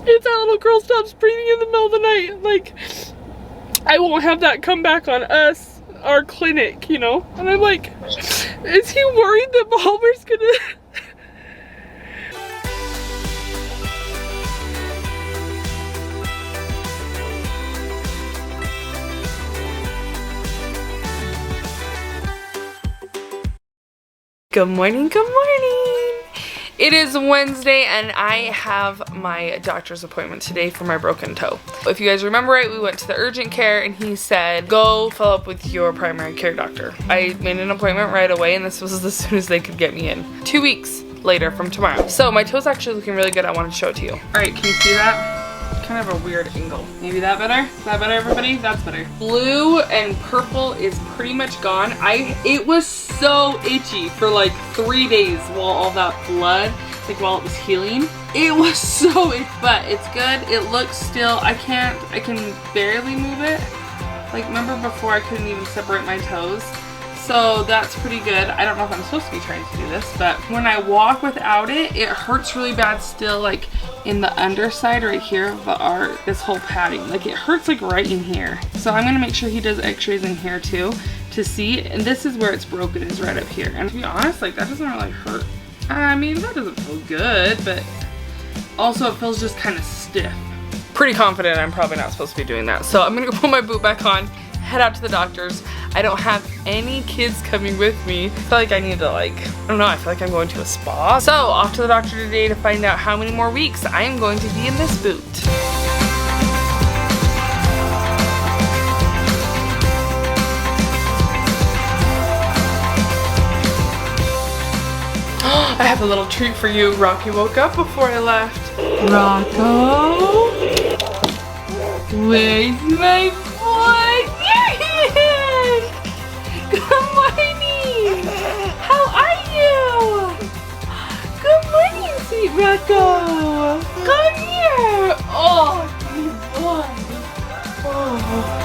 if that little girl stops breathing in the middle of the night, like, I won't have that come back on us, our clinic, you know? And I'm like, is he worried that Palmer's gonna... Good morning, good morning. It is Wednesday and I have my doctor's appointment today for my broken toe. If you guys remember right, we went to the urgent care and he said, go follow up with your primary care doctor. I made an appointment right away and this was as soon as they could get me in. 2 weeks later from tomorrow. So my toe's actually looking really good. I want to show it to you. All right, can you see that? Kind of a weird angle. Maybe that better? Is that better, everybody? That's better. Blue and purple is pretty much gone. It was so itchy for like 3 days while all that blood, like while it was healing. It was so itchy, but it's good. It looks still, I can barely move it. Like remember before I couldn't even separate my toes? So that's pretty good. I don't know if I'm supposed to be trying to do this, but when I walk without it, it hurts really bad still, like in the underside right here of the arch, this whole padding. Like it hurts like right in here. So I'm gonna make sure he does x-rays in here too to see. And this is where it's broken, is right up here. And to be honest, like that doesn't really hurt. I mean, that doesn't feel good, but also it feels just kind of stiff. Pretty confident I'm probably not supposed to be doing that. So I'm gonna go put my boot back on, head out to the doctor's. I don't have any kids coming with me. I feel like I need to I don't know, I feel like I'm going to a spa. So off to the doctor today to find out how many more weeks I am going to be in this boot. I have a little treat for you. Rocky woke up before I left. Rocco? Where's my boy? There he is! Good morning! How are you? Good morning, sweet Rocco! Come here! Oh, good boy! Oh.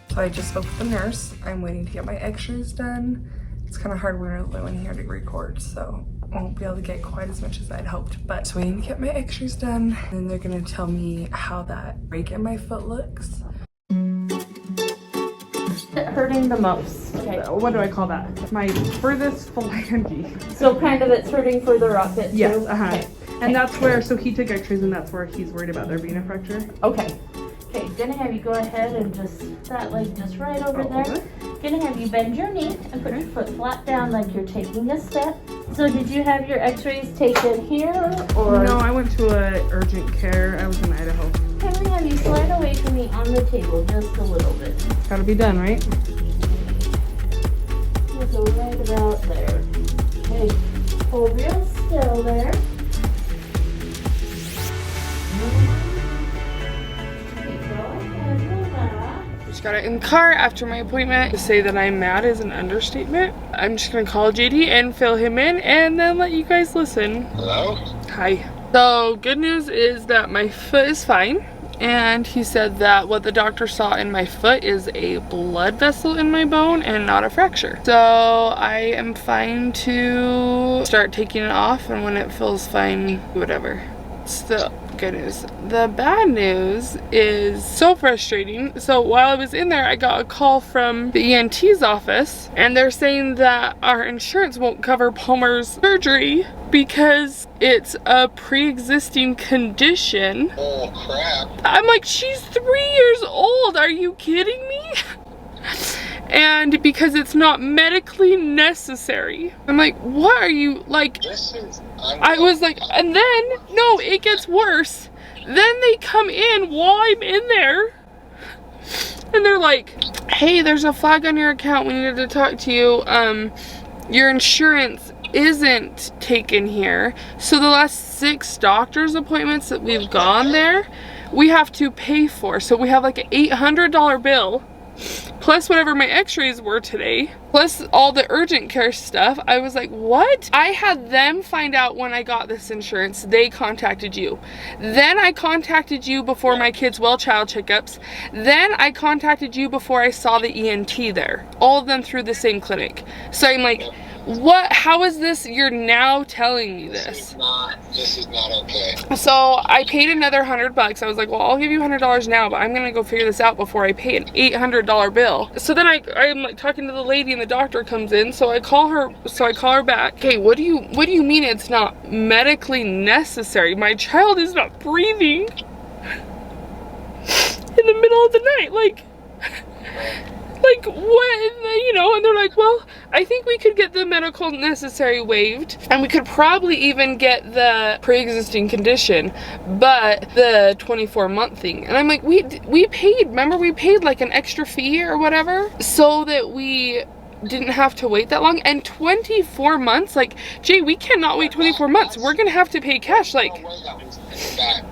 So I just spoke with the nurse. I'm waiting to get my x-rays done. It's kind of hard when here to record, so I won't be able to get quite as much as I'd hoped. But just waiting to get my x-rays done, and they're gonna tell me how that break in my foot looks. Hurting the most. Okay. What do I call that? My furthest phalange. So kind of it's hurting further up it too? Yes, Okay. And that's where, so he took x-rays and that's where he's worried about there being a fracture. Okay. Okay, gonna have you go ahead and just, that leg just right over there. Gonna have you bend your knee and put your foot flat down like you're taking a step. So did you have your x-rays taken here or? No, I went to a urgent care. I was in Idaho. Can we have you slide away from me on the table just a little bit? Gotta be done, right? We'll go right about there. Okay, hold real still there. Just got it in the car after my appointment. To say that I'm mad is an understatement. I'm just gonna call JD and fill him in and then let you guys listen. Hello? Hi. So good news is that my foot is fine. And he said that what the doctor saw in my foot is a blood vessel in my bone and not a fracture. So I am fine to start taking it off, and when it feels fine, whatever. So good news. The bad news is so frustrating. So while I was in there, I got a call from the ENT's office and they're saying that our insurance won't cover Palmer's surgery because it's a pre-existing condition. Oh crap. I'm like, she's 3 years old. Are you kidding me? And because it's not medically necessary. I'm like, what are you, like, I was like, and then, no, it gets worse. Then they come in while I'm in there. And they're like, hey, there's a flag on your account. We needed to talk to you. Your insurance isn't taken here. So the last 6 doctor's appointments that we've gone there, we have to pay for. So we have like an $800 bill. plus whatever my x-rays were today, plus all the urgent care stuff. I was like, what? I had them find out when I got this insurance. They contacted you. Then I contacted you before my kids' well child checkups. Then I contacted you before I saw the ENT there. All of them through the same clinic. So I'm like, what? How is this? You're now telling me this. This is not okay. So I paid another $100. I was like, well, I'll give you $100 now, but I'm gonna go figure this out before I pay an $800 bill. So then I'm like talking to the lady and the doctor comes in. So I call her back. Okay, what do you mean it's not medically necessary? My child is not breathing in the middle of the night. Like what, you know, and they're like, well, I think we could get the medical necessary waived, and we could probably even get the pre-existing condition, but the 24-month thing. And I'm like, we paid, remember we paid like an extra fee or whatever so that we didn't have to wait that long. And 24 months, like, Jay, we cannot wait 24 months. We're gonna have to pay cash. Like,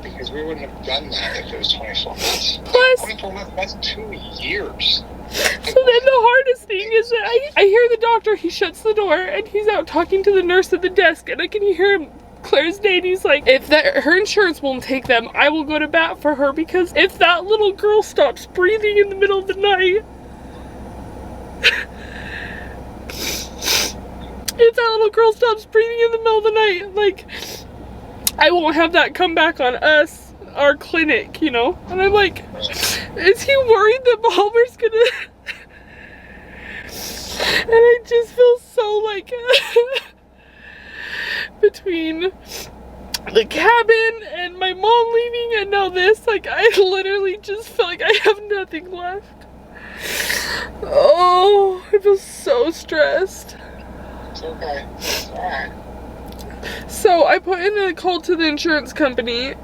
because we wouldn't have done that if it was 24 months. Plus, 24 months, that's 2 years. So then the hardest thing is that I hear the doctor, he shuts the door and he's out talking to the nurse at the desk, and I can hear him clear as day, and he's like, if her insurance won't take them, I will go to bat for her, because if that little girl stops breathing in the middle of the night, if that little girl stops breathing in the middle of the night, like, I won't have that come back on us, our clinic, you know? And I'm like, is he worried that Palmer's gonna... And I just feel so like between the cabin and my mom leaving and now this, like, I literally just feel like I have nothing left. Oh, I feel so stressed. It's okay. It's alright. So I put in a call to the insurance company,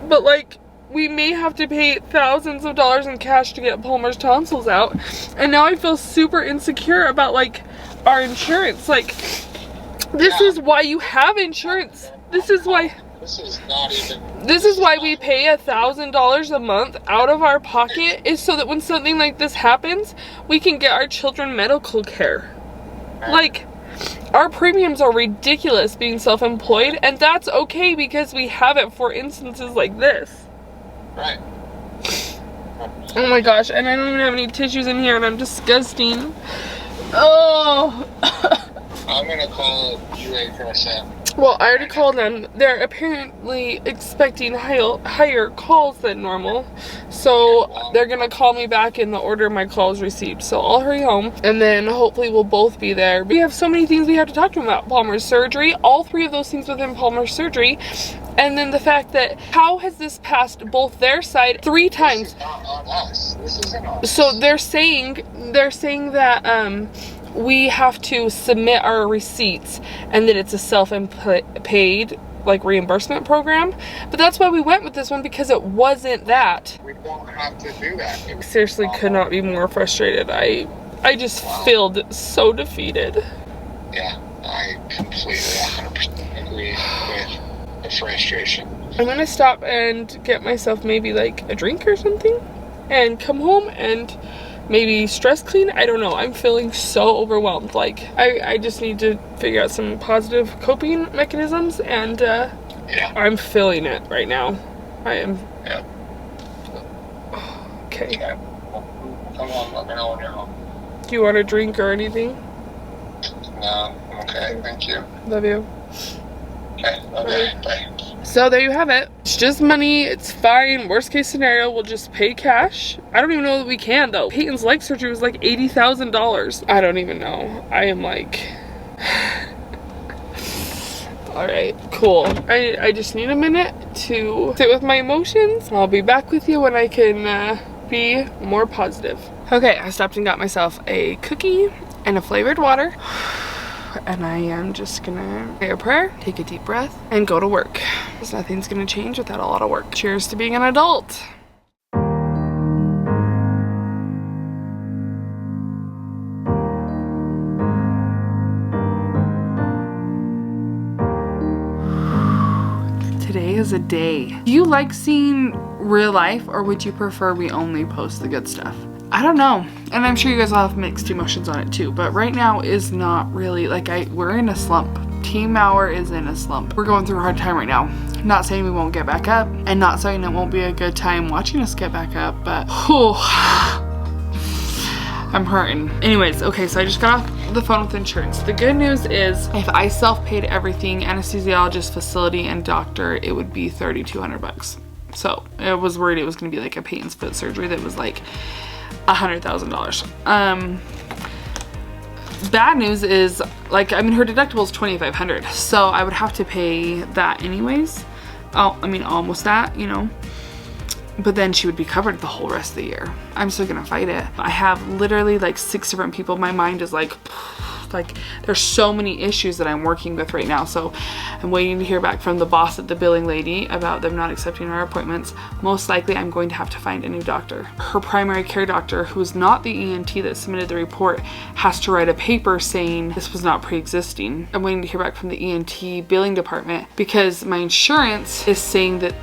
but like, we may have to pay thousands of dollars in cash to get Palmer's tonsils out. And now I feel super insecure about like our insurance. Like, this is why you have insurance. This is why we pay $1,000 a month out of our pocket, is so that when something like this happens, we can get our children medical care. Like, our premiums are ridiculous being self-employed, and that's okay because we have it for instances like this. Right. Oh my gosh, and I don't even have any tissues in here, and I'm disgusting. Oh. I'm gonna call UHSM. Well, I already called them. They're apparently expecting higher calls than normal. So they're gonna call me back in the order my calls received. So I'll hurry home, and then hopefully we'll both be there. We have so many things we have to talk to them about. Palmer's surgery, all 3 of those things within Palmer's surgery. And then the fact that, how has this passed both their side 3 times? This is not on us. This isn't on us. So they're saying that we have to submit our receipts, and that it's a self-paid like reimbursement program. But that's why we went with this one, because it wasn't that. We don't have to do that. Seriously, could not be more frustrated. I just feel so defeated. Yeah, I completely 100% agree with the frustration. I'm gonna stop and get myself maybe like a drink or something, and come home and maybe stress clean. I don't know. I'm feeling so overwhelmed. Like, I just need to figure out some positive coping mechanisms, and I'm feeling it right now. I am. Yeah. Okay. Yeah. Come on, let me know when you're home. Do you want a drink or anything? No, I'm okay. Thank you. Love you. Okay. Okay. Bye. So there you have it. It's just money. It's fine. Worst case scenario, we'll just pay cash. I don't even know that we can, though. Peyton's leg surgery was like $80,000. I don't even know. I am like... Alright, cool. I just need a minute to sit with my emotions. I'll be back with you when I can be more positive. Okay, I stopped and got myself a cookie and a flavored water. And I am just gonna say a prayer, take a deep breath, and go to work. Because nothing's gonna change without a lot of work. Cheers to being an adult. Today is a day. Do you like seeing real life, or would you prefer we only post the good stuff? I don't know. And I'm sure you guys will have mixed emotions on it too, but right now is not really, like, we're in a slump. Team Mower is in a slump. We're going through a hard time right now. Not saying we won't get back up, and not saying it won't be a good time watching us get back up, but whew, I'm hurting. Anyways, okay, so I just got off the phone with insurance. The good news is if I self-paid everything, anesthesiologist, facility, and doctor, it would be $3,200. So I was worried it was gonna be like a Peyton's foot surgery that was like $100,000. Bad news is, like, I mean, her deductible is $2,500, so I would have to pay that anyways. Oh, I mean, almost that, you know. But then she would be covered the whole rest of the year. I'm still gonna fight it. I have literally like 6 different people. My mind is like there's so many issues that I'm working with right now. So I'm waiting to hear back from the boss at the billing lady about them not accepting our appointments. Most likely I'm going to have to find a new doctor. Her primary care doctor, who is not the ENT that submitted the report, has to write a paper saying this was not pre-existing. I'm waiting to hear back from the ENT billing department because my insurance is saying that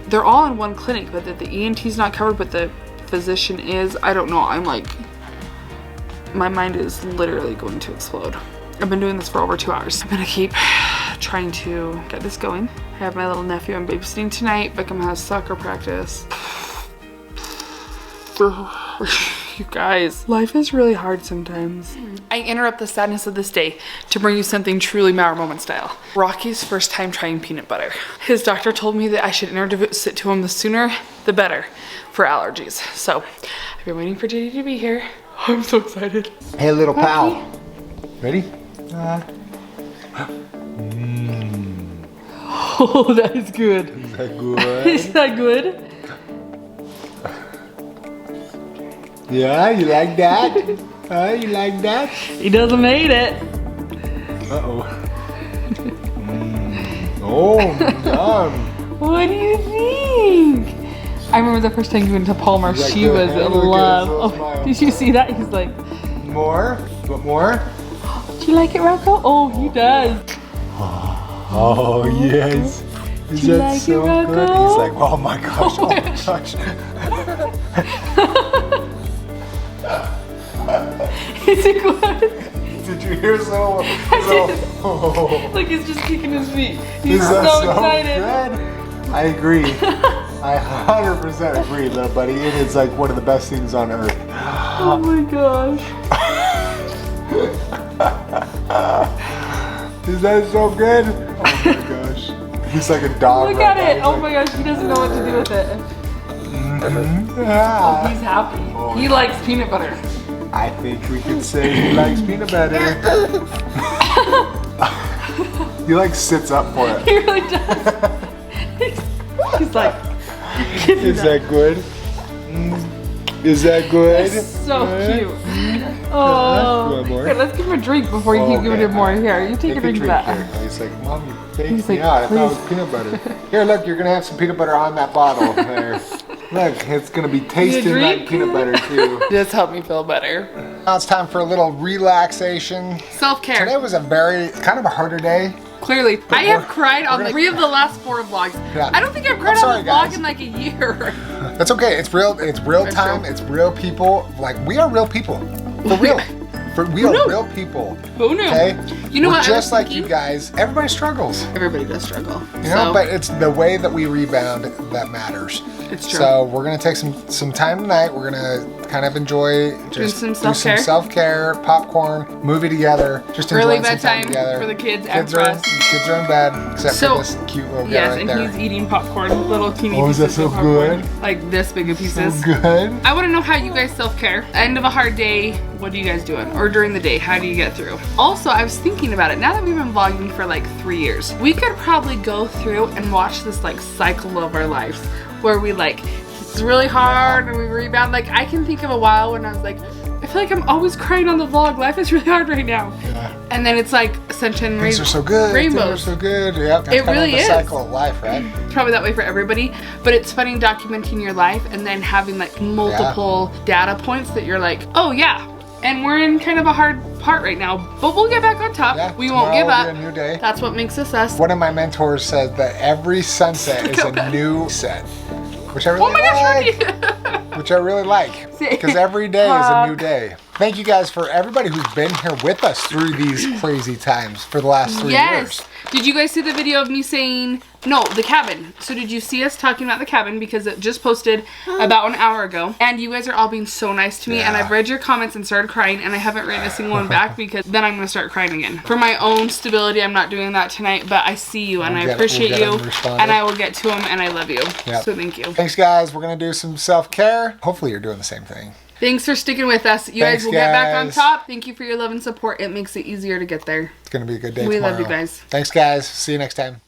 they're all in one clinic, but that the ENT is not covered, but the physician is. I don't know. I'm like, my mind is literally going to explode. I've been doing this for over 2 hours. I'm gonna keep trying to get this going. I have my little nephew I'm babysitting tonight. Beckham has soccer practice. You guys, life is really hard sometimes. I interrupt the sadness of this day to bring you something truly Mower moment style. Rocky's first time trying peanut butter. His doctor told me that I should introduce it to him the sooner the better for allergies. So I've been waiting for JD to be here. I'm so excited. Hey, little pal. Ready? Oh, that is good. Is that good? Is that good? Yeah, you like that? You like that? He doesn't made it. Uh-oh. Oh, yum. What do you think? I remember the first time you went to Palmer, He's like she the was in hamburger, love. so Oh, smile. did you see that? He's like, More? Want more? do you like it, Rocco? Oh, he does. Oh, yes. Is Do you that like so it, good? Rocco? He's like, oh my gosh, oh my gosh. Is it good? Did you hear so? Oh. Like he's just kicking his feet. He's Is that so excited. good? I agree. I 100% agree, little buddy. It is like one of the best things on earth. Oh my gosh. Is that so good? Oh my gosh. He's like a dog. Look right at now. it. He's Oh like, my gosh, he doesn't know what to do with it. "Ah." He's happy. Oh, He likes peanut butter. I think we could say he likes peanut butter. He like sits up for it. He really does. He's like, give me Is that good? Is that good? That's so cute. You Oh. want more? Here, let's give him a drink before you keep giving him more. Here, you take a drink of that. Here. He's like, Mom, you faked He's me like, out. I thought it was please. peanut butter. Here, look, you're gonna have some peanut butter on that bottle there. Look, it's gonna be tasting drink? like peanut butter too. Just help me feel better. Now it's time for a little relaxation. Self-care. Today was a kind of a harder day. Clearly. I have cried on we're gonna- 3 of the last 4 vlogs. Yeah. I don't think I've cried I'm on sorry, a vlog guys. in like a year. That's okay. It's real time. true. It's real people. Like, we are real people. For real. We are knew? real people. Who knew? Okay? You know We're what I was just like you thinking? guys. Everybody struggles. Everybody does struggle. You know, but it's the way that we rebound that matters. It's true. So we're gonna take some time tonight. We're gonna kind of enjoy just some self-care. self-care, popcorn, movie together, just Early enjoying some time bedtime together. for the kids and for are, us. Kids are in bed, except So- for this cute little guy Yes, right and there. he's eating popcorn, little teeny Oh, is that pieces so of popcorn. good? Like this big of pieces. So good. I want to know how you guys self-care. End of a hard day, what are you guys doing? Or during the day, how do you get through? Also, I was thinking about it. Now that we've been vlogging for like 3 years, we could probably go through and watch this like cycle of our lives where we like, it's really hard and we rebound. Like I can think of a while when I was like, I feel like I'm always crying on the vlog. Life is really hard right now. Yeah. And then it's like sunshine and Things are so good. rainbows. Things are so good. Yep. That's It kind of really the is. cycle of life, right? It's probably that way for everybody, but it's funny documenting your life and then having like multiple data points that you're like, oh yeah, and we're in kind of a hard part right now, but we'll get back on top. Yeah, We won't give tomorrow up. will be a new day. That's what makes us us. One of my mentors said that every sunset is a new set, which I really Oh my gosh, like. Rudy! which I really like because every day is a new day. Thank you guys for everybody who's been here with us through these crazy times for the last 3 years. Did you guys see the video of me saying, no, the cabin? So did you see us talking about the cabin? Because it just posted about an hour ago. And you guys are all being so nice to me. And I've read your comments and started crying. And I haven't written a single one back because then I'm going to start crying again. For my own stability, I'm not doing that tonight. But I see you and I appreciate you. And I will get to them and I love you. Yep. So thank you. Thanks, guys. We're going to do some self-care. Hopefully you're doing the same thing. Thanks for sticking with us. You guys will get back on top. Thank you for your love and support. It makes it easier to get there. It's going to be a good day We tomorrow. love you guys. Thanks, guys. See you next time.